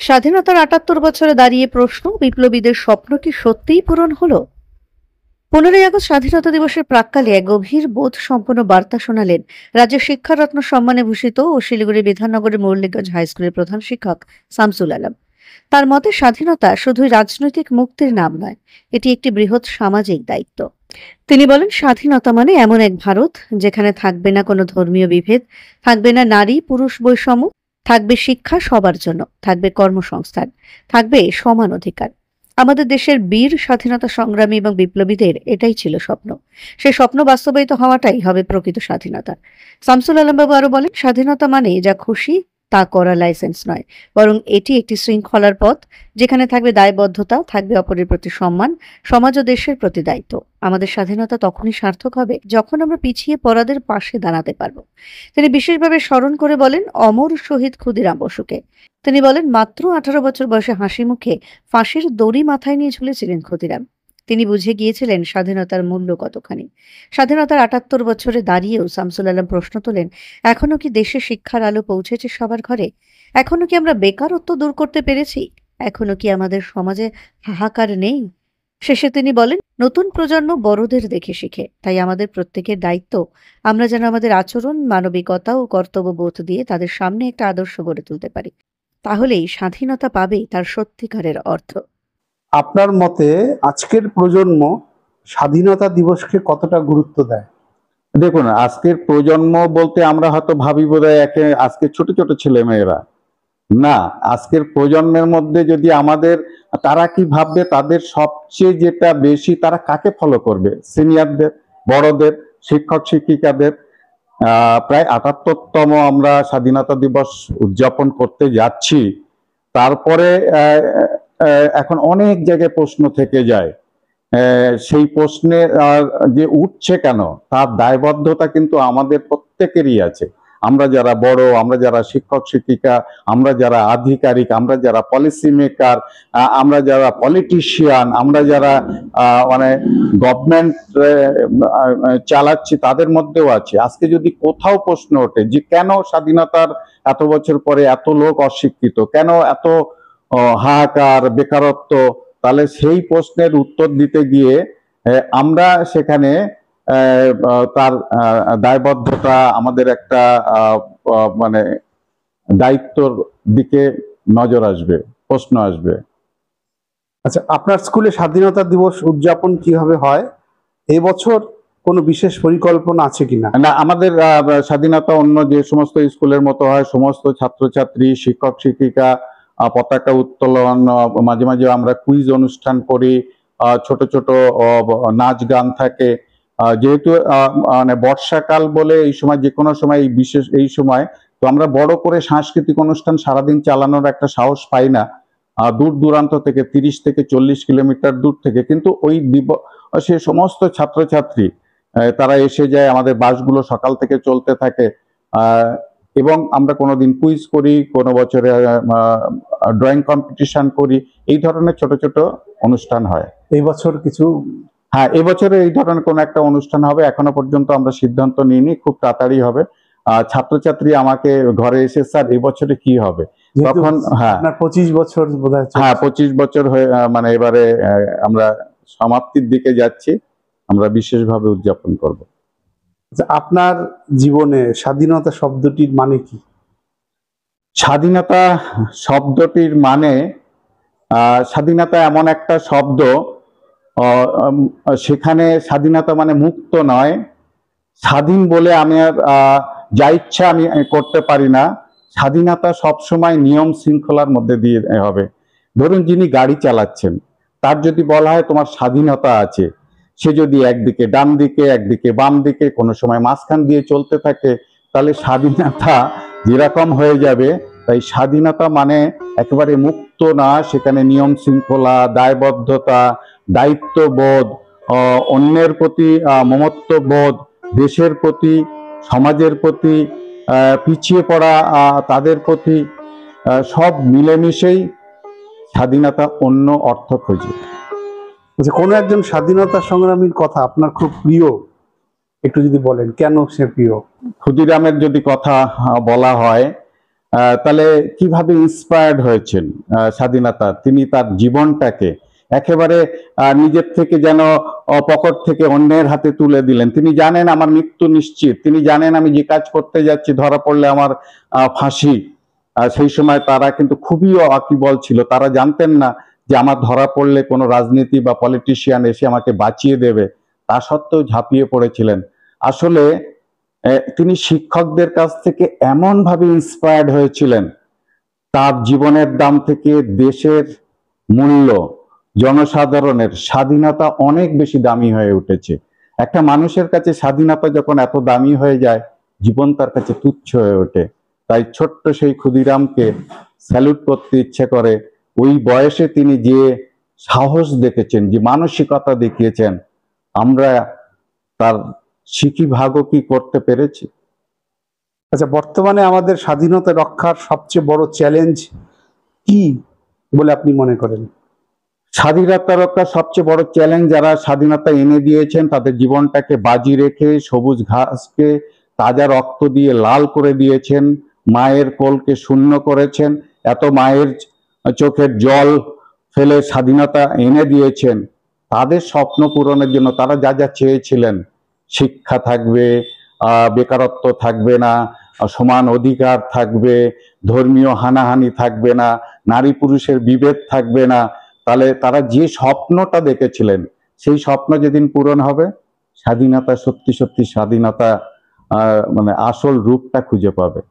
স্বাধীনতার ৭৮ বছরে দাঁড়িয়ে প্রশ্ন, বিপ্লবীদের স্বপ্ন কি সত্যিই পূরণ হলো? 15ই আগস্ট স্বাধীনতা দিবসের প্রাক্কালে এক গভীর বোধ সম্পন্ন বার্তা শোনালেন রাজ্যের শিক্ষারত্ন সম্মানে ভূষিত ও শিলিগুড়ি বিধাননগরের মৌলিকগঞ্জ হাই স্কুলের প্রধান শিক্ষক শামসুল আলম। তার মতে স্বাধীনতা শুধুই রাজনৈতিক মুক্তির নাম নয়, এটি একটি বৃহৎ সামাজিক দায়িত্ব। তিনি বলেন, স্বাধীনতা মানে এমন এক ভারত যেখানে থাকবে না কোনো ধর্মীয় বিভেদ, থাকবে না নারী পুরুষ বৈষম্য, থাকবে শিক্ষা সবার জন্য, থাকবে কর্মসংস্থান, থাকবে সমান অধিকার। আমাদের দেশের বীর স্বাধীনতা সংগ্রামী এবং বিপ্লবীদের এটাই ছিল স্বপ্ন। সেই স্বপ্ন বাস্তবায়িত হওয়াটাই হবে প্রকৃত স্বাধীনতা। শামসুল আলম বাবু আরো বলেন, স্বাধীনতা মানে যা খুশি তা করা লাইসেন্স নয়, বরং এটি একটি শৃঙ্খলার পথ, যেখানে থাকবে দায়বদ্ধতা, থাকবে অপরের প্রতি সম্মান, সমাজ ও দেশের প্রতি দায়িত্ব। আমাদের স্বাধীনতা তখনই সার্থক হবে যখন আমরা পিছিয়ে পড়াদের পাশে দাঁড়াতে পারবো। তিনি বিশেষভাবে স্মরণ করে বলেন অমর শহীদ ক্ষুদিরাম বসুকে। তিনি বলেন, মাত্র 18 বছর বয়সে হাসি মুখে ফাঁসির দড়ি মাথায় নিয়ে ঝুলেছিলেন ক্ষুদিরাম। তিনি বুঝে গিয়েছিলেন স্বাধীনতার মূল্য কতখানি। স্বাধীনতার ৭৮ বছরে দাঁড়িয়েও শামসুল আলম প্রশ্ন তোলেন, এখনো কি দেশে শিক্ষার আলো পৌঁছেছে সবার ঘরে? এখনো কি আমরা বেকারত্ব দূর করতে পেরেছি? এখনো কি আমাদের সমাজে হাহাকার নেই? শেষে তিনি বলেন, নতুন প্রজন্ম বড়দের দেখে শিখে, তাই আমাদের প্রত্যেকের দায়িত্ব আমরা যেন আমাদের আচরণ, মানবিকতা ও কর্তব্যবোধ দিয়ে তাদের সামনে একটা আদর্শ গড়ে তুলতে পারি। তাহলেই স্বাধীনতা পাবে তার সত্যিকারের অর্থ। আপনার মতে আজকের প্রজন্ম স্বাধীনতা দিবসকে কতটা গুরুত্ব দেয়? দেখুন, আজকের প্রজন্ম বলতে আমরা হয়তো ভাবি বোধহয় আজকে ছোট ছোট ছেলে মেয়েরা, না, আজকের প্রজন্মের মধ্যে যদি আমাদের তারা কি ভাববে, তাদের সবচেয়ে যেটা বেশি তারা কাকে ফলো করবে? সিনিয়রদের, বড়দের, শিক্ষক শিক্ষিকাদের। প্রায় ৭৮তম আমরা স্বাধীনতা দিবস উদযাপন করতে যাচ্ছি। তারপরে এখন অনেক জায়গায় প্রশ্ন থেকে যায়, সেই প্রশ্নে যে উঠছে কেন, তার দায়বদ্ধতা কিন্তু আমাদের প্রত্যেকেরই আছে। আমরা যারা বড়, আমরা যারা শিক্ষক শিক্ষিকা, আমরা যারা আধিকারিক, আমরা যারা পলিসি মেকার, আমরা যারা পলিটিশিয়ান, আমরা যারা মানে গভর্নমেন্ট চালাচ্ছি, তাদের মধ্যেও আছে। আজকে যদি কোথাও প্রশ্ন ওঠে যে কেন স্বাধীনতার এত বছর পরে এত লোক অশিক্ষিত, কেন এত হাহাকার, বেকারত্ব, তাহলে সেই প্রশ্নের উত্তর দিতে গিয়ে আমরা সেখানে তার দায়বদ্ধতা, আমাদের একটা মানে দায়িত্বর দিকে নজর আসবে, প্রশ্ন আসবে। আচ্ছা, আপনার স্কুলে স্বাধীনতা দিবস উদযাপন কিভাবে হয়? এবছর কোনো বিশেষ পরিকল্পনা আছে কিনা? না, আমাদের স্বাধীনতা অন্য যে সমস্ত স্কুলের মতো হয়, সমস্ত ছাত্রছাত্রী, শিক্ষক শিক্ষিকা পতাকা উত্তোলন, মাঝে মাঝে আমরা কুইজ অনুষ্ঠান করি, ছোট ছোট নাচ গান থাকে। যেহেতু মানে বর্ষাকাল বলে এই সময়, যে কোনো সময় বিশেষ এই সময়, তো আমরা বড় করে সাংস্কৃতিক অনুষ্ঠান সারাদিন চালানোর একটা সাহস পাই না। দূর দূরান্ত থেকে 30 থেকে 40 কিলোমিটার দূর থেকে, কিন্তু ওই সে সমস্ত ছাত্রছাত্রী তারা এসে যায়, আমাদের বাসগুলো সকাল থেকে চলতে থাকে। এবং আমরা কোনোদিন কুইজ করি, কোনো বছরে ড্রয়িং কম্পিটিশন করি, এই ধরনের ছোট ছোট অনুষ্ঠান হয়। এই বছর কিছু? হ্যাঁ, এবছরে এই ধরনের কোনো একটা অনুষ্ঠান হবে, এখনো পর্যন্ত আমরা সিদ্ধান্ত নিইনি, খুব তাড়াতাড়ি হবে। ছাত্রছাত্রী আমাকে ঘরে এসে, স্যার এবছরে কি হবে? তখন হ্যাঁ, 25 বছর বোধহয়। হ্যাঁ, 25 বছর হয়ে মানে এবারে আমরা সমাপ্তির দিকে যাচ্ছি, আমরা বিশেষভাবে উদযাপন করব। আপনার জীবনে স্বাধীনতা শব্দটির মানে কি? স্বাধীনতা শব্দটির মানে, স্বাধীনতা এমন একটা শব্দ, সেখানে স্বাধীনতা মানে মুক্ত নয়। স্বাধীন বলে আমি আর যা ইচ্ছা আমি করতে পারি না। স্বাধীনতা সবসময় নিয়ম শৃঙ্খলার মধ্যে দিয়ে হবে। ধরুন, যিনি গাড়ি চালাচ্ছেন, তার যদি বলা হয় তোমার স্বাধীনতা আছে, সে যদি একদিকে ডান দিকে, একদিকে বাম দিকে, কোনো সময় মাঝখান দিয়ে চলতে থাকে, তাহলে স্বাধীনতা যেরকম হয়ে যাবে। তাই স্বাধীনতা মানে একেবারে মুক্ত না, সেখানে নিয়ম শৃঙ্খলা, দায়বদ্ধতা, দায়িত্ববোধ, অন্যের প্রতি মমত্ববোধ, দেশের প্রতি, সমাজের প্রতি, পিছিয়ে পড়া তাদের প্রতি, সব মিলেমিশেই স্বাধীনতা অন্য অর্থ খোঁজে। কোনো একজন স্বাধীনতা সংগ্রামীর কথা আপনার খুব প্রিয়, একটু যদি বলেন কেন সে প্রিয়? ক্ষুদিরামের যদি কথা বলা হয়, তাহলে কিভাবে ইন্সপায়ার্ড হয়েছেন স্বাধীনতা? তিনি তার জীবনটাকে একেবারে নিজের থেকে যেন পকেট থেকে অন্যের হাতে তুলে দিলেন। তিনি জানেন আমার মৃত্যু নিশ্চিত, তিনি জানেন আমি যে কাজ করতে যাচ্ছি ধরা পড়লে আমার ফাঁসি। সেই সময় তারা কিন্তু খুবই ওয়াকিবল ছিল, তারা জানতেন না যে আমার ধরা পড়লে কোনো রাজনীতি বা পলিটিশিয়ান এসে আমাকে বাঁচিয়ে দেবে। তা সত্ত্বেও ঝাঁপিয়ে পড়েছিলেন। আসলে তিনি শিক্ষকদের কাছ থেকে এমন ভাবে ইন্সপায়ার্ড হয়েছিলেন, তার জীবনের দাম থেকে দেশের মূল্য, জনসাধারণের স্বাধীনতা অনেক বেশি দামি হয়ে উঠেছে। একটা মানুষের কাছে স্বাধীনতা যখন এত দামি হয়ে যায়, জীবন তার কাছে তুচ্ছ হয়ে ওঠে। তাই ছোট্ট সেই ক্ষুদিরামকে স্যালুট করতে ইচ্ছে করে। ওই বয়সে তিনি যে সাহস দেখেছেন, যে মানসিকতা দেখিয়েছেন, আমরা তার শিখি ভাগও কি করতে পেরেছি? আচ্ছা, বর্তমানে আমাদের স্বাধীনতা রক্ষার সবচেয়ে বড় চ্যালেঞ্জ কি বলে আপনি মনে করেন? স্বাধীনতা রক্ষার সবচেয়ে বড় চ্যালেঞ্জ, যারা স্বাধীনতা এনে দিয়েছেন তাদের জীবনটাকে বাজি রেখে সবুজ ঘাসকে তাজা রক্ত দিয়ে লাল করে দিয়েছেন, মায়ের কোলকে শূন্য করেছেন, এত মায়ের চোখের জল ফেলে স্বাধীনতা এনে দিয়েছেন। তাদের স্বপ্ন পূরণের জন্য তারা যা যা চেয়েছিলেন, শিক্ষা থাকবে, বেকারত্ব থাকবে না, সমান অধিকার থাকবে, ধর্মীয় হানাহানি থাকবে না, নারী পুরুষের বিভেদ থাকবে না, তাহলে তারা যে স্বপ্নটা দেখেছিলেন সেই স্বপ্ন যেদিন পূরণ হবে, স্বাধীনতা সত্যি সত্যি স্বাধীনতা মানে আসল রূপটা খুঁজে পাবে।